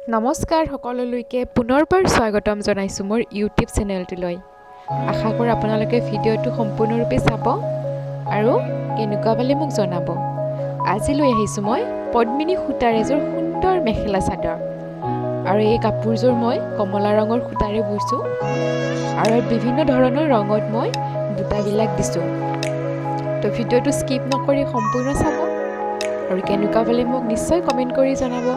নমস্কাৰ সকলোলৈকে পুনৰবাৰ স্বাগতম জনাইছোঁ মোৰ ইউটিউব চেনেলটোলৈ। আশা কৰোঁ আপোনালোকে ভিডিঅ'টো সম্পূৰ্ণৰূপে চাব আৰু কেনেকুৱা পালে মোক জনাব। আজি লৈ আহিছোঁ মই পদ্মিনী সূতাৰ এযোৰ সুন্দৰ মেখেলা চাদৰ আৰু এই কাপোৰযোৰ মই কমলা ৰঙৰ সূতাৰে বৈছোঁ আৰু বিভিন্ন ধৰণৰ ৰঙত মই বুটাবিলাক দিছোঁ। তো ভিডিঅ'টো স্কিপ নকৰি সম্পূৰ্ণ চাব আৰু কেনেকুৱা পালে মোক নিশ্চয় কমেণ্ট কৰি জনাব।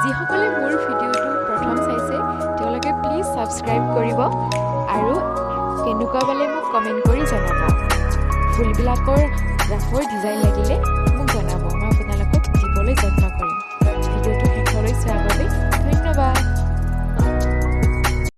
যিসকলে মোৰ ভিডিঅ'টো প্ৰথম চাইছে তেওঁলোকে প্লিজ ছাবস্ক্ৰাইব কৰিব আৰু কেনেকুৱা পালে মোক কমেণ্ট কৰি জনাব। ফুলবিলাকৰ ৰাফৰ ডিজাইন লাগিলে মোক জনাব, মই আপোনালোকক দিবলৈ যত্ন কৰিম।